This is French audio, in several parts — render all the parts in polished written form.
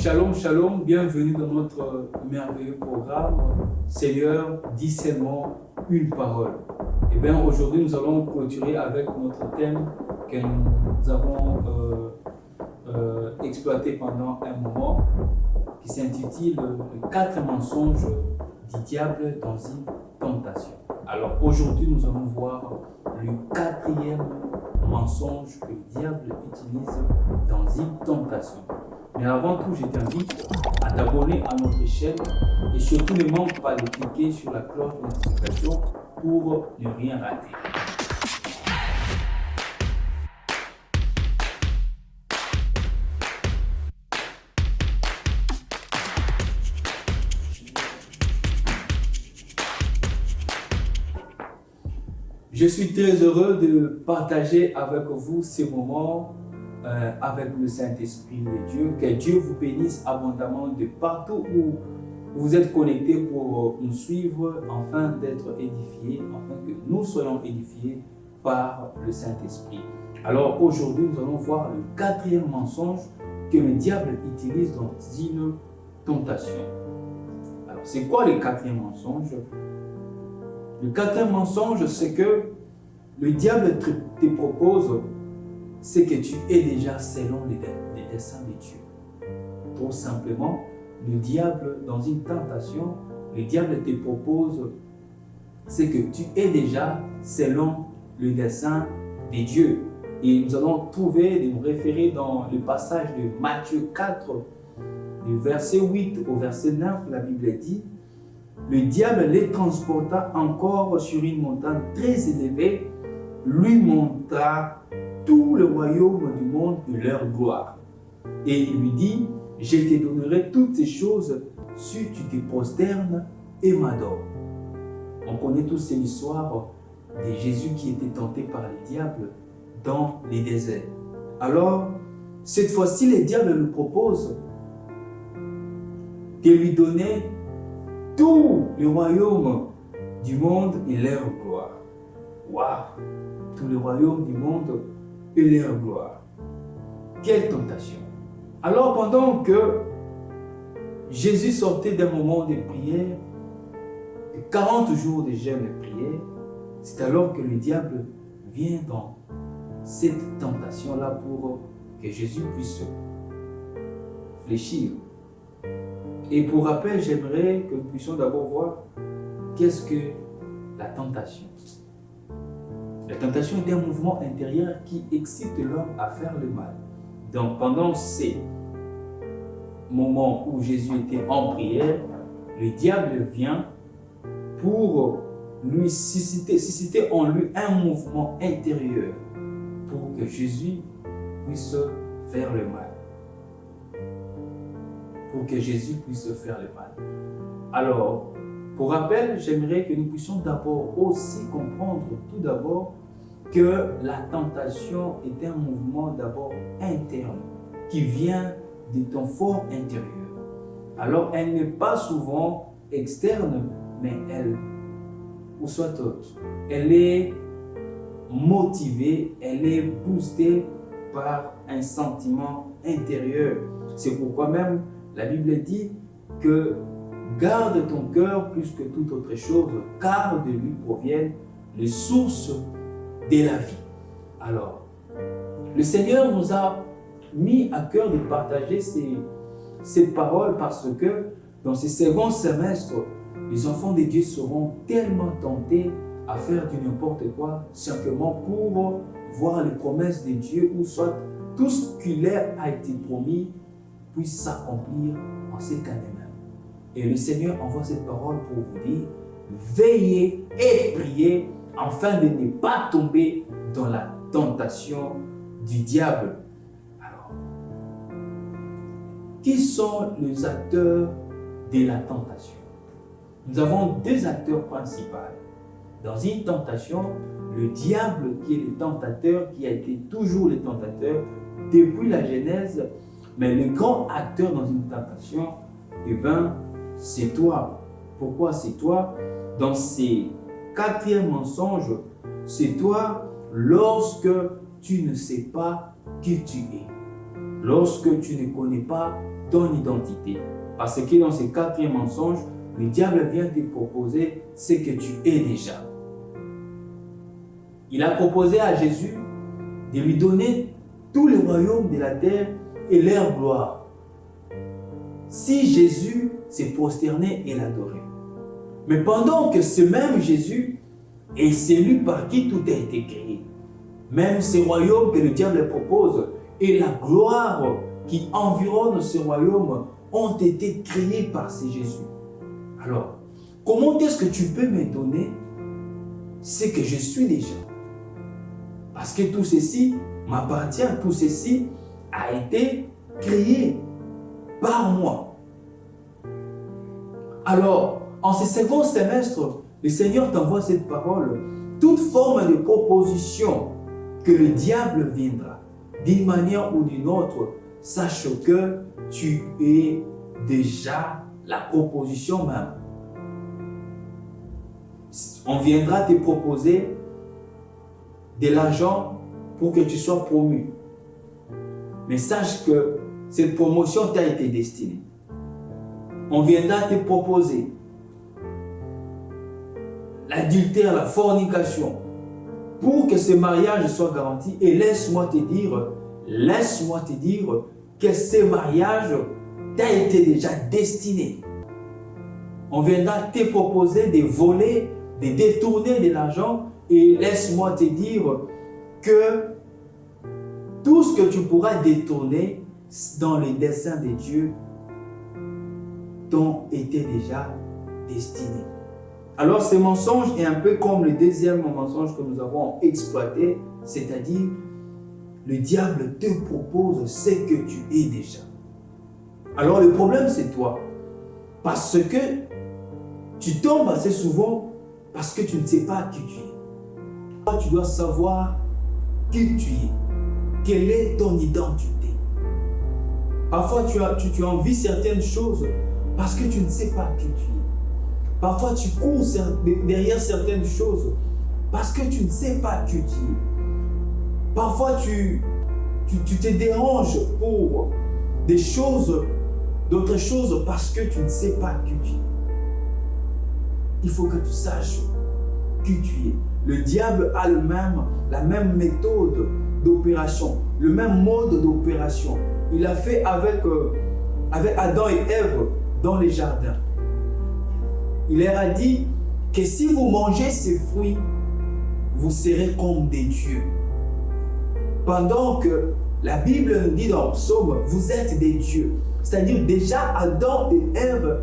Shalom, shalom, bienvenue dans notre merveilleux programme Seigneur, dis seulement une parole. Et bien aujourd'hui nous allons clôturer avec notre thème que nous avons exploité pendant un moment qui s'intitule « 4 mensonges du diable dans une tentation ». Alors aujourd'hui nous allons voir le 4e mensonge que le diable utilise dans une tentation. Mais avant tout, je t'invite à t'abonner à notre chaîne et surtout ne manque pas de cliquer sur la cloche de notification pour ne rien rater. Je suis très heureux de partager avec vous ces moments avec le Saint-Esprit de Dieu. Que Dieu vous bénisse abondamment de partout où vous êtes connectés pour nous suivre, afin d'être édifiés, afin que nous soyons édifiés par le Saint-Esprit. Alors aujourd'hui, nous allons voir le 4e mensonge que le diable utilise dans une tentation. Alors, c'est quoi le 4e mensonge? Le 4e mensonge, c'est que le diable te propose c'est que tu es déjà selon les desseins de Dieu. Tout simplement, le diable, dans une tentation, le diable te propose c'est que tu es déjà selon le dessein de Dieu. Et nous allons trouver, de nous référer dans le passage de Matthieu 4, du verset 8 au verset 9, la Bible dit: le diable les transporta encore sur une montagne très élevée, lui montra tout le royaume du monde et leur gloire. Et il lui dit: je te donnerai toutes ces choses si tu te prosternes et m'adores. On connaît tous cette histoire de Jésus qui était tenté par le diable dans les déserts. Alors, cette fois-ci, le diable lui propose de lui donner tout le royaume du monde et leur gloire. Waouh! Tout le royaume du monde et leur gloire. Quelle tentation! Alors pendant que Jésus sortait d'un moment de prière, de 40 jours de jeûne et de prière, c'est alors que le diable vient dans cette tentation-là pour que Jésus puisse fléchir. Et pour rappel, j'aimerais que nous puissions d'abord voir qu'est-ce que la tentation. La tentation est un mouvement intérieur qui excite l'homme à faire le mal. Donc pendant ces moments où Jésus était en prière, le diable vient pour lui susciter en lui un mouvement intérieur pour que Jésus puisse faire le mal. Pour que Jésus puisse faire le mal. Alors, pour rappel, j'aimerais que nous puissions d'abord aussi comprendre tout d'abord que la tentation est un mouvement d'abord interne qui vient de ton fort intérieur. Alors, elle n'est pas souvent externe, mais elle est motivée, elle est boostée par un sentiment intérieur. C'est pourquoi même la Bible dit que garde ton cœur plus que toute autre chose, car de lui proviennent les sources de la vie. Alors, le Seigneur nous a mis à cœur de partager ces paroles parce que dans ce second semestre, les enfants de Dieu seront tellement tentés à faire du n'importe quoi, simplement pour voir les promesses de Dieu, ou soit tout ce qui leur a été promis puisse s'accomplir en cette année même. Et le Seigneur envoie cette parole pour vous dire: veillez et priez afin de ne pas tomber dans la tentation du diable. Alors, qui sont les acteurs de la tentation? Nous avons 2 acteurs principaux. Dans une tentation, le diable qui est le tentateur, qui a été toujours le tentateur depuis la Genèse, mais le grand acteur dans une tentation, eh bien, c'est toi. Pourquoi c'est toi? Dans ces 4e mensonges, c'est toi lorsque tu ne sais pas qui tu es. Lorsque tu ne connais pas ton identité. Parce que dans ce quatrième mensonge, le diable vient te proposer ce que tu es déjà. Il a proposé à Jésus de lui donner tous les royaumes de la terre et leur gloire. Si Jésus s'est prosterné et l'adorait. Mais pendant que ce même Jésus est celui par qui tout a été créé, même ces royaumes que le diable propose et la gloire qui environne ce royaume ont été créés par ce Jésus. Alors, comment est-ce que tu peux me donner ce que je suis déjà? Parce que tout ceci m'appartient, tout ceci a été créé par moi. Alors, en ce second semestre, le Seigneur t'envoie cette parole. Toute forme de proposition que le diable viendra, d'une manière ou d'une autre, sache que tu es déjà la proposition même. On viendra te proposer de l'argent pour que tu sois promu. Mais sache que cette promotion t'a été destinée. On viendra te proposer l'adultère, la fornication, pour que ce mariage soit garanti. Et laisse-moi te dire que ce mariage t'a été déjà destiné. On viendra te proposer de voler, de détourner de l'argent. Et laisse-moi te dire que tout ce que tu pourras détourner dans les desseins de Dieu t'ont été déjà destinés. Alors ce mensonge est un peu comme le deuxième mensonge que nous avons exploité, c'est-à-dire le diable te propose ce que tu es déjà. Alors le problème c'est toi, parce que tu tombes assez souvent parce que tu ne sais pas qui tu es. Tu dois savoir qui tu es, quelle est ton identité. Parfois tu envies certaines choses parce que tu ne sais pas qui tu es. Parfois tu cours derrière certaines choses parce que tu ne sais pas qui tu es. Parfois tu te déranges pour d'autres choses parce que tu ne sais pas qui tu es. Il faut que tu saches qui tu es. Le diable a la même méthode d'opération, le même mode d'opération. Il l'a fait avec Adam et Ève dans les jardins. Il leur a dit que si vous mangez ces fruits, vous serez comme des dieux. Pendant que la Bible nous dit dans le psaume, vous êtes des dieux. C'est-à-dire déjà Adam et Ève,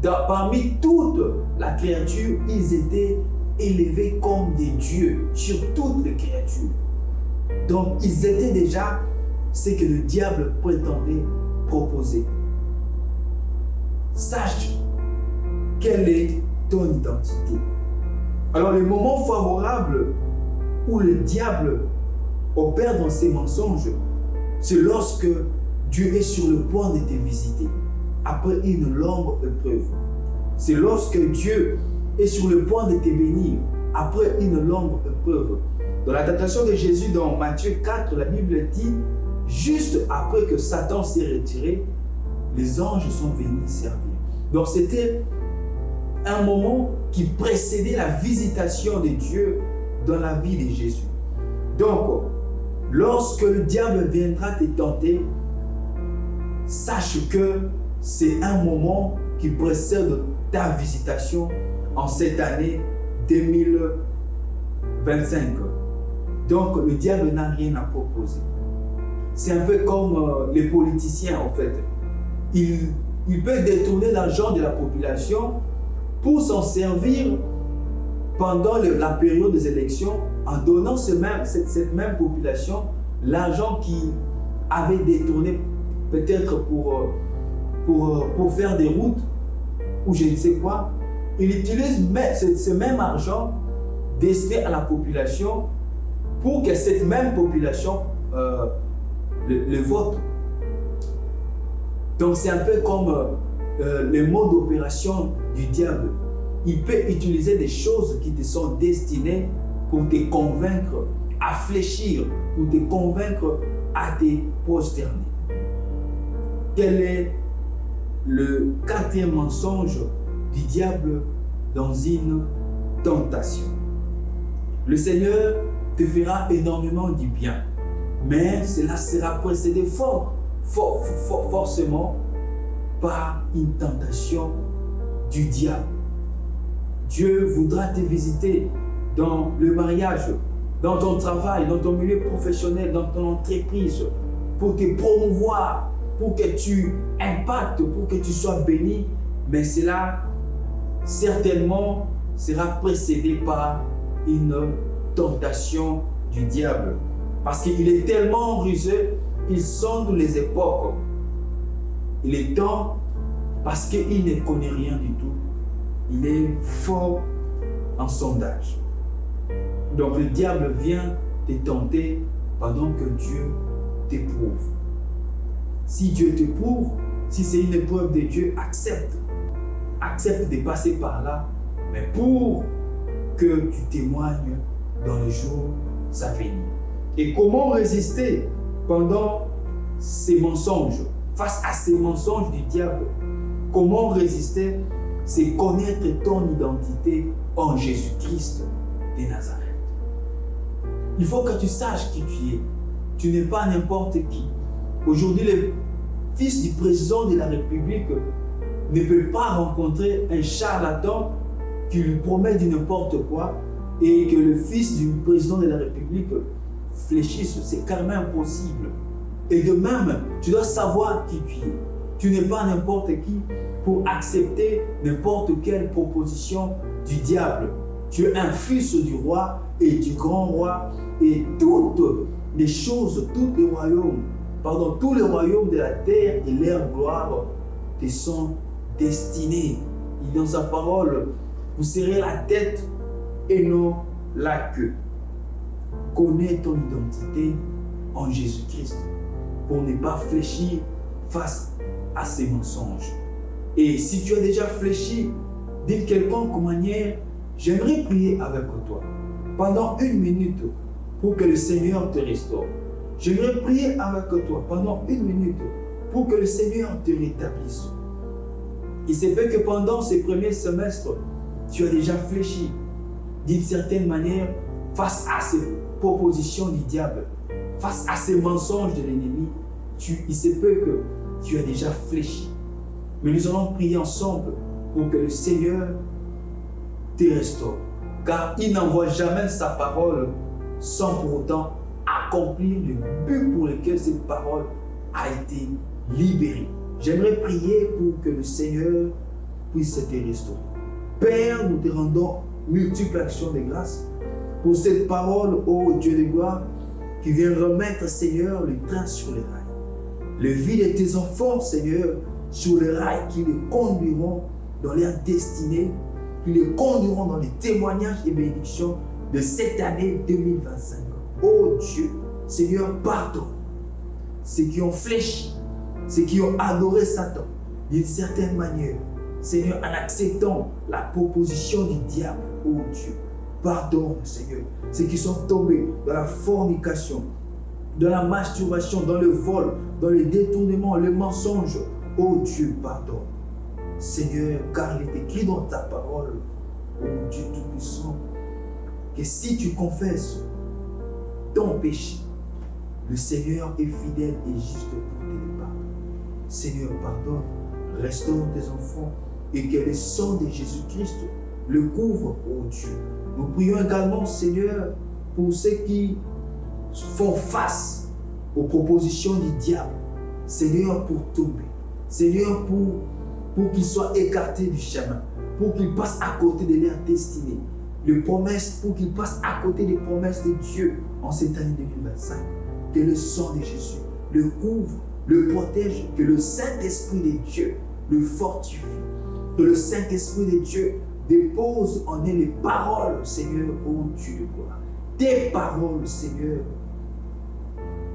parmi toute la créature, ils étaient élevés comme des dieux sur toutes les créatures. Donc ils étaient déjà ce que le diable prétendait proposer. Sache quelle est ton identité. Alors les moments favorables où le diable opère dans ses mensonges, c'est lorsque Dieu est sur le point de te visiter après une longue épreuve. C'est lorsque Dieu est sur le point de te bénir après une longue épreuve. Dans la tentation de Jésus dans Matthieu 4, la Bible dit, juste après que Satan s'est retiré, les anges sont venus servir. Donc c'était un moment qui précédait la visitation de Dieu dans la vie de Jésus. Donc, lorsque le diable viendra te tenter, sache que c'est un moment qui précède ta visitation en cette année 2025. Donc, le diable n'a rien à proposer. C'est un peu comme les politiciens, en fait. Il peut détourner l'argent de la population pour s'en servir pendant la période des élections en donnant cette même population l'argent qu'il avait détourné peut-être pour faire des routes ou je ne sais quoi. Il utilise ce même argent destiné à la population pour que cette même population le vote. Donc c'est un peu comme le mode d'opération du diable. Il peut utiliser des choses qui te sont destinées pour te convaincre à fléchir, pour te convaincre à te prosterner. quel est le quatrième mensonge du diable dans une tentation. Le Seigneur te fera énormément du bien, mais cela sera précédé forcément par une tentation du diable. Dieu voudra te visiter dans le mariage, dans ton travail, dans ton milieu professionnel, dans ton entreprise, pour te promouvoir, pour que tu impactes, pour que tu sois béni, mais cela certainement sera précédé par une tentation du diable. Parce qu'il est tellement rusé, il sonde les époques. Il est temps, parce qu'il ne connaît rien du tout, il est fort en sondage. Donc le diable vient te tenter pendant que Dieu t'éprouve. Si Dieu t'éprouve, si c'est une épreuve de Dieu, accepte de passer par là, mais pour que tu témoignes dans les jours à venir. Et comment résister pendant ces mensonges, face à ces mensonges du diable? Comment résister? C'est connaître ton identité en Jésus-Christ de Nazareth. Il faut que tu saches qui tu es. Tu n'es pas n'importe qui. Aujourd'hui, le fils du président de la République ne peut pas rencontrer un charlatan qui lui promet du n'importe quoi et que le fils du président de la République fléchisse. C'est carrément impossible. Et de même, tu dois savoir qui tu es. Tu n'es pas n'importe qui pour accepter n'importe quelle proposition du diable. Tu es un fils du roi et du grand roi, et toutes les choses, tous les royaumes de la terre et leur gloire te sont destinés. Il dit dans sa parole, vous serez la tête et non la queue. Connais ton identité en Jésus-Christ pour ne pas fléchir face à ces mensonges. Et si tu as déjà fléchi d'une quelconque manière, j'aimerais prier avec toi pendant 1 minute pour que le Seigneur te restaure. J'aimerais prier avec toi pendant 1 minute pour que le Seigneur te rétablisse. Il se peut que pendant ces premiers semestres, tu as déjà fléchi d'une certaine manière face à ces propositions du diable, face à ces mensonges de l'ennemi. Il se peut que tu as déjà fléchi. Mais nous allons prier ensemble pour que le Seigneur te restaure. Car il n'envoie jamais sa parole sans pour autant accomplir le but pour lequel cette parole a été libérée. J'aimerais prier pour que le Seigneur puisse te restaurer. Père, nous te rendons multiples actions de grâce pour cette parole, ô Dieu de gloire, qui vient remettre, Seigneur, le train sur les rails. Le vie de tes enfants, Seigneur, sur les rails qui les conduiront dans leur destinée, qui les conduiront dans les témoignages et bénédictions de cette année 2025. Oh Dieu, Seigneur, pardonne ceux qui ont fléchi, ceux qui ont adoré Satan d'une certaine manière. Seigneur, en acceptant la proposition du diable, oh Dieu, pardonne, Seigneur, ceux qui sont tombés dans la fornication, dans la masturbation, dans le vol, dans le détournement, le mensonge. Oh Dieu, pardonne. Seigneur, car il est écrit dans ta parole, oh Dieu Tout-Puissant, que si tu confesses ton péché, le Seigneur est fidèle et juste pour te les pardonner. Seigneur, pardonne, restaure tes enfants et que le sang de Jésus-Christ le couvre, oh Dieu. Nous prions également, Seigneur, pour ceux qui font face aux propositions du diable. Seigneur, pour tomber. Seigneur, pour qu'ils soient écartés du chemin, pour qu'ils passent à côté de leur destinée. Les promesses, pour qu'ils passent à côté des promesses de Dieu en cette année 2025. Que le sang de Jésus le couvre, le protège, que le Saint-Esprit de Dieu le fortifie, que le Saint-Esprit de Dieu dépose en eux les paroles, Seigneur, ô Dieu de gloire. Tes paroles, Seigneur,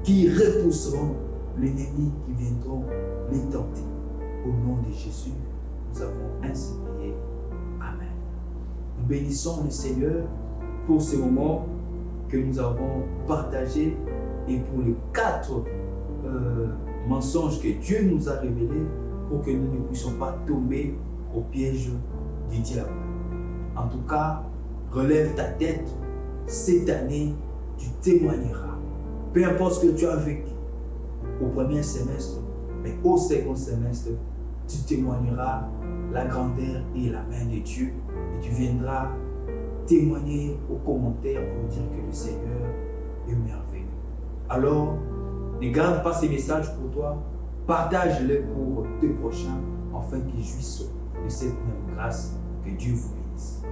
qui repousseront l'ennemi qui viendront les tenter. Au nom de Jésus, nous avons ainsi prié. Amen. Nous bénissons le Seigneur pour ces moments que nous avons partagés et pour les 4 mensonges que Dieu nous a révélés pour que nous ne puissions pas tomber au piège du diable. En tout cas, relève ta tête. Cette année, tu témoigneras. Peu importe ce que tu as vécu au premier semestre, mais au second semestre, tu témoigneras la grandeur et la main de Dieu et tu viendras témoigner aux commentaires pour dire que le Seigneur est merveilleux. Alors, ne garde pas ces messages pour toi, partage-les pour tes prochains afin qu'ils jouissent de cette même grâce. Que Dieu vous bénisse.